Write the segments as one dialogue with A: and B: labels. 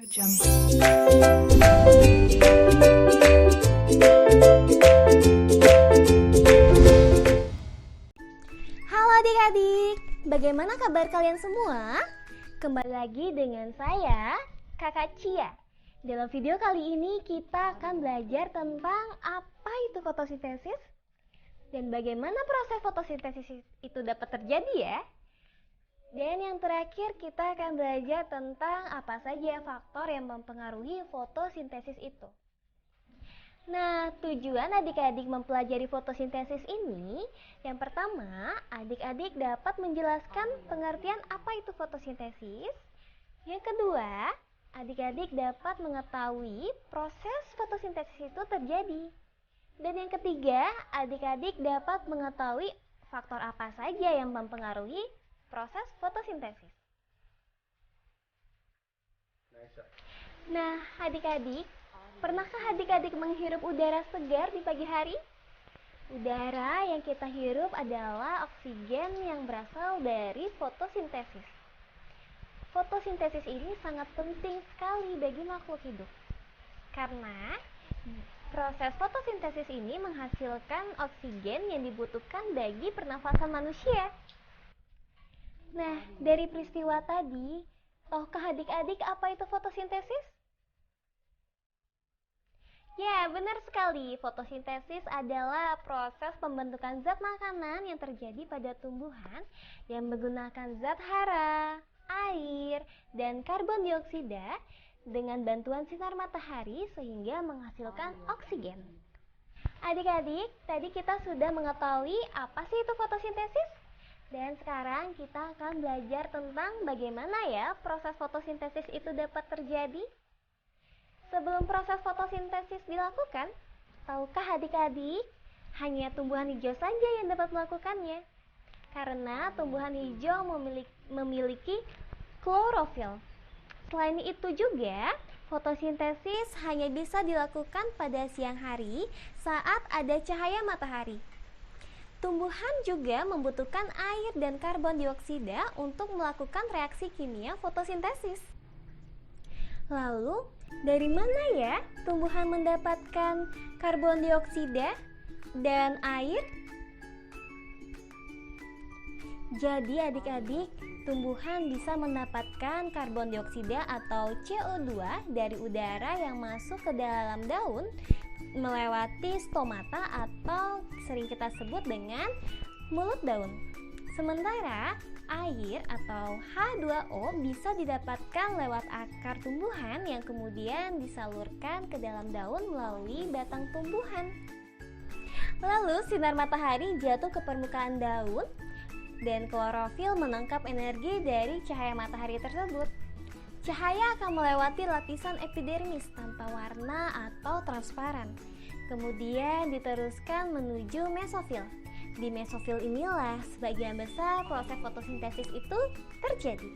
A: Halo adik-adik, bagaimana kabar kalian semua? Kembali lagi dengan saya, Kakak Cia. Dalam video kali ini kita akan belajar tentang apa itu fotosintesis dan bagaimana proses fotosintesis itu dapat terjadi ya. Dan yang terakhir kita akan belajar tentang apa saja faktor yang mempengaruhi fotosintesis itu. Nah, tujuan adik-adik mempelajari fotosintesis ini, yang pertama, adik-adik dapat menjelaskan pengertian apa itu fotosintesis. Yang kedua, adik-adik dapat mengetahui proses fotosintesis itu terjadi. Dan yang ketiga, adik-adik dapat mengetahui faktor apa saja yang mempengaruhi proses fotosintesis. Nah, adik-adik, pernahkah adik-adik menghirup udara segar di pagi hari? Udara yang kita hirup adalah oksigen yang berasal dari fotosintesis. Fotosintesis ini sangat penting sekali bagi makhluk hidup. Karena proses fotosintesis ini menghasilkan oksigen yang dibutuhkan bagi pernafasan manusia. Nah, dari peristiwa tadi, tahukah adik-adik apa itu fotosintesis? Ya, benar sekali. Fotosintesis adalah proses pembentukan zat makanan yang terjadi pada tumbuhan yang menggunakan zat hara, air, dan karbon dioksida dengan bantuan sinar matahari sehingga menghasilkan oksigen. Adik-adik, tadi kita sudah mengetahui apa sih itu fotosintesis? Dan sekarang kita akan belajar tentang bagaimana ya proses fotosintesis itu dapat terjadi. Sebelum proses fotosintesis dilakukan, tahukah adik-adik, hanya tumbuhan hijau saja yang dapat melakukannya? Karena tumbuhan hijau memiliki klorofil. Selain itu juga, fotosintesis hanya bisa dilakukan pada siang hari saat ada cahaya matahari. Tumbuhan juga membutuhkan air dan karbon dioksida untuk melakukan reaksi kimia fotosintesis. Lalu, dari mana ya tumbuhan mendapatkan karbon dioksida dan air? Jadi adik-adik, tumbuhan bisa mendapatkan karbon dioksida atau CO2 dari udara yang masuk ke dalam daun melewati stomata atau sering kita sebut dengan mulut daun. Sementara air atau H2O bisa didapatkan lewat akar tumbuhan yang kemudian disalurkan ke dalam daun melalui batang tumbuhan. Lalu sinar matahari jatuh ke permukaan daun dan klorofil menangkap energi dari cahaya matahari tersebut. Cahaya akan melewati lapisan epidermis tanpa warna atau transparan. Kemudian diteruskan menuju mesofil. Di mesofil inilah sebagian besar proses fotosintesis itu terjadi.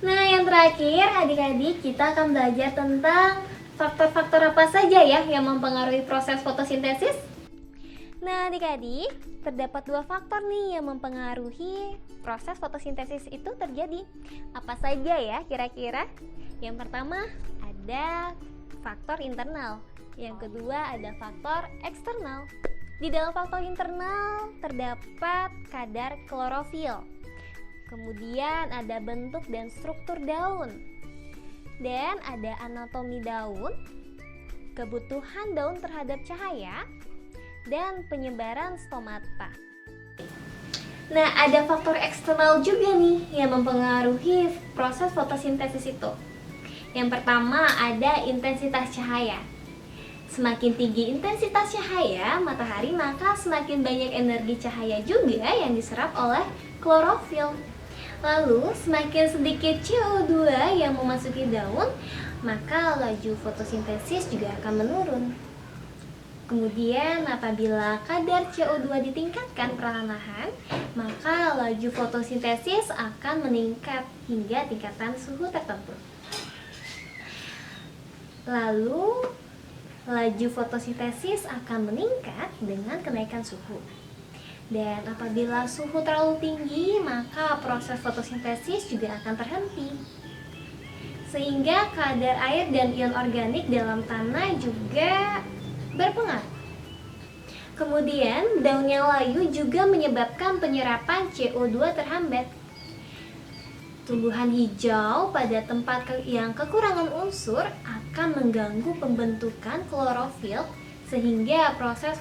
A: Nah, yang terakhir adik-adik kita akan belajar tentang faktor-faktor apa saja ya yang mempengaruhi proses fotosintesis. Nah, adik-adik, terdapat dua faktor nih yang mempengaruhi proses fotosintesis itu terjadi. Apa saja ya kira-kira? Yang pertama ada faktor internal, yang kedua ada faktor eksternal. Di dalam faktor internal terdapat kadar klorofil, kemudian ada bentuk dan struktur daun, dan ada anatomi daun, kebutuhan daun terhadap cahaya, dan penyebaran stomata. Nah, ada faktor eksternal juga nih yang mempengaruhi proses fotosintesis itu. Yang pertama ada intensitas cahaya. Semakin tinggi intensitas cahaya matahari, maka semakin banyak energi cahaya juga yang diserap oleh klorofil. Lalu, semakin sedikit CO2 yang memasuki daun, maka laju fotosintesis juga akan menurun. Kemudian apabila kadar CO2 ditingkatkan perlahan-lahan, maka laju fotosintesis akan meningkat hingga tingkatan suhu tertentu. Lalu laju fotosintesis akan meningkat dengan kenaikan suhu. Dan apabila suhu terlalu tinggi, maka proses fotosintesis juga akan terhenti. sehingga kadar air dan ion organik dalam tanah juga berpengaruh. Kemudian, daun yang layu juga menyebabkan penyerapan CO2 terhambat. Tumbuhan hijau pada tempat yang kekurangan unsur akan mengganggu pembentukan klorofil sehingga proses